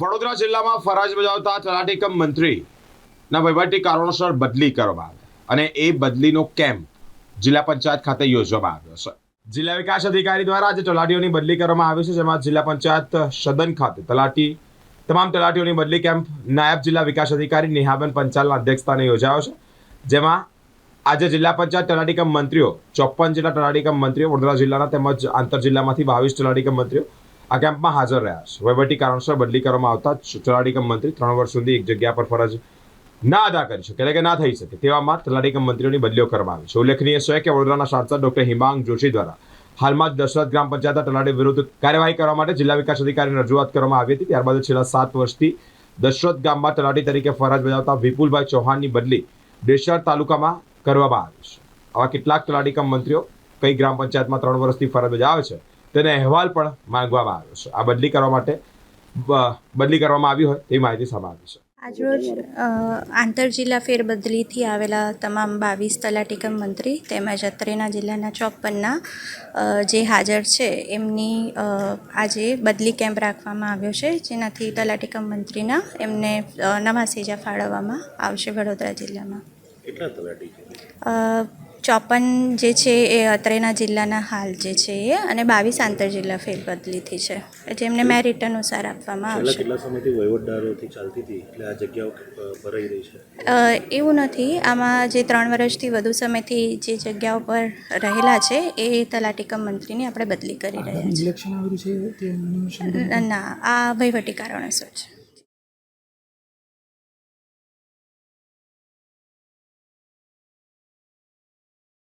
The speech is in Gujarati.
વડોદરા જિલ્લામાં ફરજ બજાવતા તલાટી કમ મંત્રીના વહીવટી કારણોસર બદલી કરવામાં આવી અને એ બદલીનો કેમ્પ જિલ્લા પંચાયત ખાતે યોજવામાં આવ્યો છે. જિલ્લા વિકાસ અધિકારી દ્વારા આજે તલાટીઓની બદલી કરવામાં આવી છે, જેમાં જિલ્લા પંચાયત સદન ખાતે તમામ તલાટીઓની બદલી કેમ્પ નાયબ જિલ્લા વિકાસ અધિકારી નેહાબેન પંચાલના અધ્યક્ષસ્થાને યોજાયો છે. જેમાં આજે જિલ્લા પંચાયત તલાટી કમ મંત્રીઓ 54 જેટલા તલાટી કમ મંત્રીઓ વડોદરા જિલ્લાના તેમજ આંતર જિલ્લામાંથી 22 તલાટી કમ મંત્રીઓ આ કેમ્પમાં હાજર રહ્યા છે. વહીવટી કારણોસર બદલી કરવામાં આવતા તલાટી કમ મંત્રી 3 વર્ષ સુધી એક જગ્યા પર ફરજ ના અદા કરી શકે, એટલે કે ના થઈ શકે તેવામાં તલાટી કમ મંત્રીઓની બદલીઓ કરવામાં આવી છે. ઉલ્લેખનીય છે કે વડોદરાના સાંસદ ડોક્ટર હિમાંગ જોશી દ્વારા હાલમાં જ દશરથ ગ્રામ પંચાયતના તલાટી વિરુદ્ધ કાર્યવાહી કરવા માટે જિલ્લા વિકાસ અધિકારીને રજૂઆત કરવામાં આવી હતી. ત્યારબાદ છેલ્લા 7 વર્ષથી દશરથ ગામમાં તલાટી તરીકે ફરજ બજાવતા વિપુલભાઈ ચૌહાણની બદલી ડેસર તાલુકામાં કરવામાં આવી છે. આવા કેટલાક તલાટી કમ મંત્રીઓ કઈ ગ્રામ પંચાયતમાં 3 વર્ષથી ફરજ બજાવે છે તેને અહેવાલ પણ માંગવામાં આવ્યો છે. આ બદલી કરવામાં આવી હોય તેવી માહિતી સામે આવી છે. આજરોજ આંતર જિલ્લા ફેરબદલીથી આવેલા તમામ 22 તલાટી કમ મંત્રી તેમજ અત્રેના જિલ્લાના 54ના જે હાજર છે એમની આજે બદલી કેમ્પ રાખવામાં આવ્યો છે, જેનાથી તલાટી કમ મંત્રીના એમને નવા સેજા ફાળવવામાં આવશે. વડોદરા જિલ્લામાં કેટલા તલાટી છે? 54 જે છે એ અત્રેના જિલ્લાના હાલ જે છે એ, અને 22 આંતર જિલ્લા ફેરબદલીથી છે, જેમને મેરિટ અનુસાર આપવામાં આવશે. કેટલા સમયથી વહીવટદારોથી ચાલતી હતી એટલે આ જગ્યાઓ ભરાઈ રહી છે? એવું નથી. આમાં જે 3 વર્ષથી વધુ સમયથી જે જગ્યાઓ પર રહેલા છે એ તલાટી કમ મંત્રીની આપણે બદલી કરી રહ્યા છીએ. ના, આ વહીવટી કારણોસર છે.